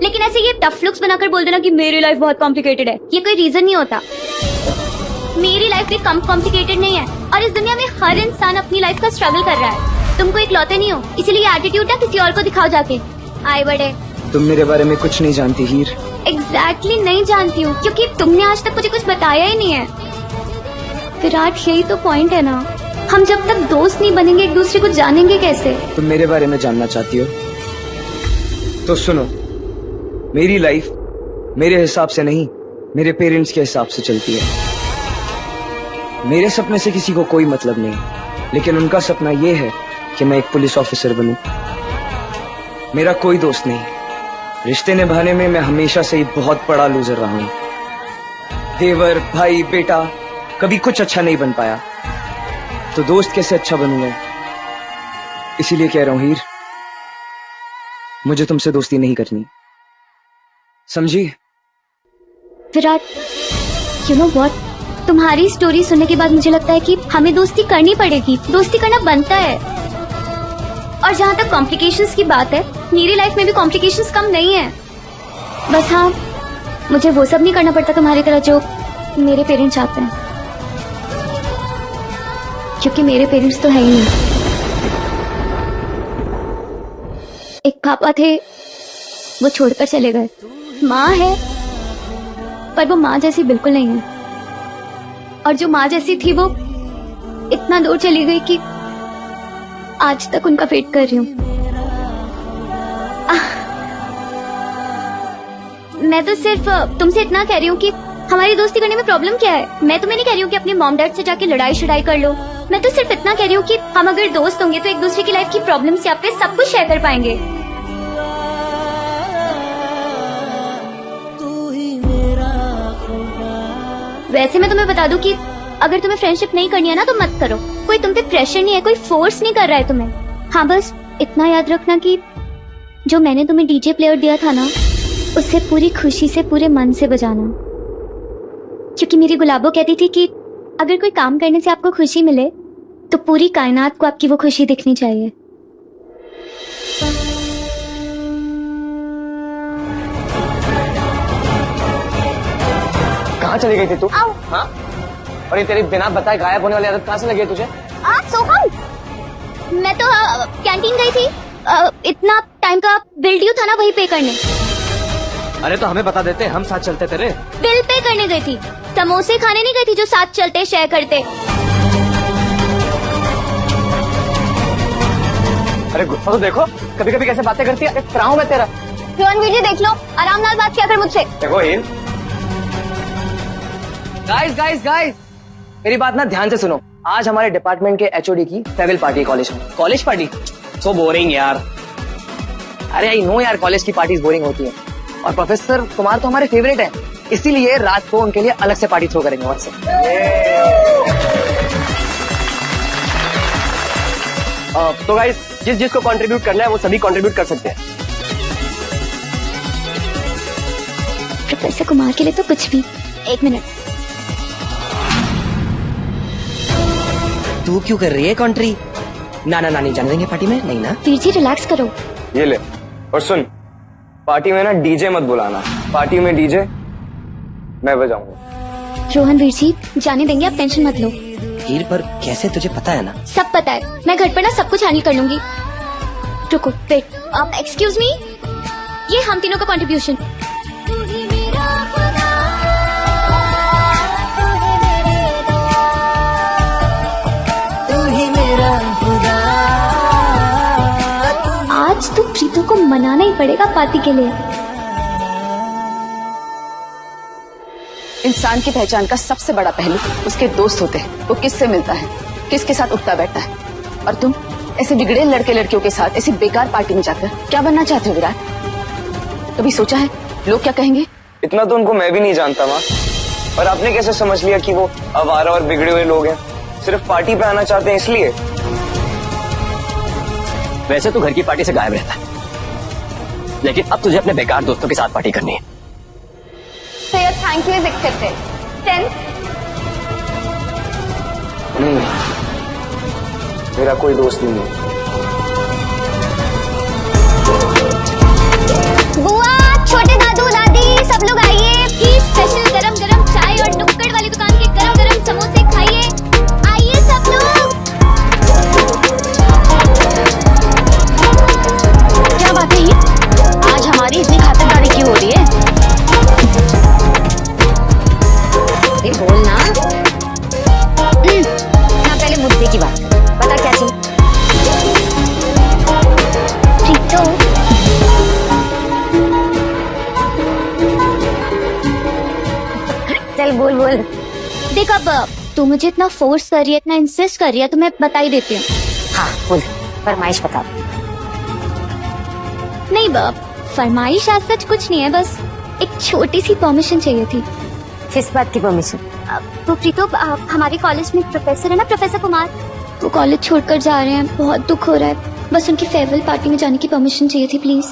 लेकिन ऐसे ये टफ लुक्स बनाकर बोल देना कि मेरी लाइफ बहुत कॉम्प्लिकेटेड है, ये कोई रीजन नहीं होता। मेरी लाइफ भी कम कॉम्प्लिकेटेड नहीं है, और इस दुनिया में हर इंसान अपनी लाइफ का स्ट्रगल कर रहा है। तुम कोई इकलौते नहीं हो, इसीलिए एटीट्यूड ना किसी और को दिखाओ जाके। आए बड़े, तुम मेरे बारे में कुछ नहीं जानती हीर। एग्जैक्टली नहीं जानती हूँ, क्योंकि तुमने आज तक मुझे कुछ बताया ही नहीं है। विराट, यही तो पॉइंट है ना, हम जब तक दोस्त नहीं बनेंगे एक दूसरे को जानेंगे कैसे? तुम मेरे बारे में जानना चाहती हो तो सुनो, मेरी लाइफ मेरे हिसाब से नहीं, मेरे पेरेंट्स के हिसाब से चलती है। मेरे सपने से किसी को कोई मतलब नहीं, लेकिन उनका सपना ये है कि मैं एक पुलिस ऑफिसर बनूं। मेरा कोई दोस्त नहीं, रिश्ते निभाने में मैं हमेशा से ही बहुत बड़ा लूजर रहा हूं। देवर, भाई, बेटा, कभी कुछ अच्छा नहीं बन पाया, तो दोस्त कैसे अच्छा बनूंगा? इसीलिए कह रहा हूं हीर, मुझे तुमसे दोस्ती नहीं करनी, समझी? विराट, यू नो व्हाट, तुम्हारी स्टोरी सुनने के बाद मुझे लगता है कि हमें दोस्ती करनी पड़ेगी। दोस्ती करना बनता है। और जहाँ तक कॉम्प्लिकेशंस की बात है, मेरी लाइफ में भी कॉम्प्लिकेशंस कम नहीं है। बस हाँ, मुझे वो सब नहीं करना पड़ता तुम्हारी तरह जो मेरे पेरेंट्स चाहते हैं, क्योंकि मेरे पेरेंट्स तो है ही नहीं। एक पापा थे, वो छोड़कर चले गए। माँ है, पर वो माँ जैसी बिल्कुल नहीं है, और जो माँ जैसी थी वो इतना दूर चली गई कि आज तक उनका वेट कर रही हूँ। मैं तो सिर्फ तुमसे इतना कह रही हूँ कि हमारी दोस्ती करने में प्रॉब्लम क्या है। मैं तुम्हें नहीं कह रही हूँ कि अपने मॉम डैड से जाके लड़ाई शड़ाई कर लो। मैं तो सिर्फ इतना कह रही हूँ कि हम अगर दोस्त होंगे तो एक दूसरे की लाइफ की प्रॉब्लम्स या फिर सब कुछ शेयर कर पाएंगे। वैसे मैं तुम्हें बता दूं कि अगर तुम्हें फ्रेंडशिप नहीं करनी है ना तो मत करो। कोई तुम पे प्रेशर नहीं है, कोई फोर्स नहीं कर रहा है तुम्हें। हाँ, बस इतना याद रखना कि जो मैंने तुम्हें डीजे प्लेयर दिया था ना, उससे पूरी खुशी से पूरे मन से बजाना, क्योंकि मेरी गुलाबो कहती थी कि अगर कोई काम करने से आपको खुशी मिले तो पूरी कायनात को आपकी वो खुशी दिखनी चाहिए। कहाँ चली गई थी तू? आओ। हाँ? और ये तेरी बिना बताए गायब होने वाली आदत कहाँ से लगी है तुझे? सोहम, मैं तो कैंटीन गई थी, इतना टाइम का बिल ड्यू था ना, वही पे करने। अरे तो हमें बता देते, हम साथ चलते तेरे। बिल पे करने गई थी, समोसे खाने नहीं गई थी जो साथ चलते शेयर करते। अरे गुस्सा तो देखो, कभी कभी कैसे बातें करती है। कराऊं मैं तेरा? रोहन वीर जी देख लो, आराम नाल बात किया कर मुझसे। देखो हीर, गाइस, मेरी बात ना ध्यान से सुनो। आज हमारे डिपार्टमेंट के एचओडी की फेयरवेल पार्टी है कॉलेज में। College party? सो बोरिंग यार। अरे आई नो यार, कॉलेज की पार्टीज बोरिंग होती है, और प्रोफेसर कुमार तो हमारे फेवरेट हैं, इसीलिए रात को उनके लिए अलग से पार्टी थ्रो करेंगे वहां से। तो गाइस, जिसको कंट्रीब्यूट करना है वो सभी कंट्रीब्यूट कर सकते हैं। प्रोफेसर कुमार के लिए तो कुछ भी। एक मिनट, तू क्यों कर रही है कंट्री? नाना नानी जाने देंगे पार्टी में? नहीं ना। वीर जी रिलैक्स करो। ये ले, और सुन, पार्टी में ना डीजे मत बुलाना। पार्टी में डीजे मैं बजाऊंगा। रोहन वीर जी जाने देंगे, आप टेंशन मत लो। हीर, पर कैसे? तुझे पता है ना? सब पता है, मैं घर पर ना सब कुछ हैंडल कर लूंगी। रुको, वेट, एक्सक्यूज मी, ये हम तीनों का कंट्रीब्यूशन। आज तो प्रीतू को मनाना ही पड़ेगा पार्टी के लिए। इंसान की पहचान का सबसे बड़ा पहलू उसके दोस्त होते हैं। वो किससे मिलता है, किसके साथ उठता बैठता है। और तुम ऐसे बिगड़े लड़के लड़कियों के साथ ऐसी बेकार पार्टी में जाकर क्या बनना चाहते हो विराट? कभी सोचा है लोग क्या कहेंगे? इतना तो उनको मैं भी नहीं जानता माँ, और आपने कैसे समझ लिया कि वो आवारा और बिगड़े हुए लोग हैं? सिर्फ पार्टी पे आना चाहते हैं इसलिए? वैसे तो घर की पार्टी से गायब रहता है, लेकिन अब तुझे अपने बेकार दोस्तों के साथ पार्टी करनी है। So your thank you is accepted. 10. नहीं, मेरा कोई दोस्त नहीं है। बुआ तुम्हारी इतनी खातिरदारी क्यों हो रही है? अरे बोल ना। ना पहले मुद्दे की बात कर। बता क्या चाहिए? प्रीतो, चल बोल बोल। देख अब तू मुझे इतना फोर्स कर रही है, इतना इंसिस्ट कर रही है, तो मैं बता ही देती हूँ। हाँ बोल, फरमाइश बता। नहीं बाप, फरमाइश आज सच कुछ नहीं है, बस एक छोटी सी परमिशन चाहिए थी। किस बात की परमिशन? तो प्रीतो, हमारे कॉलेज में प्रोफेसर है ना, प्रोफेसर कुमार, वो कॉलेज छोड़कर जा रहे हैं, बहुत दुख हो रहा है। बस उनकी फेयरवेल पार्टी में जाने की परमिशन चाहिए थी, प्लीज।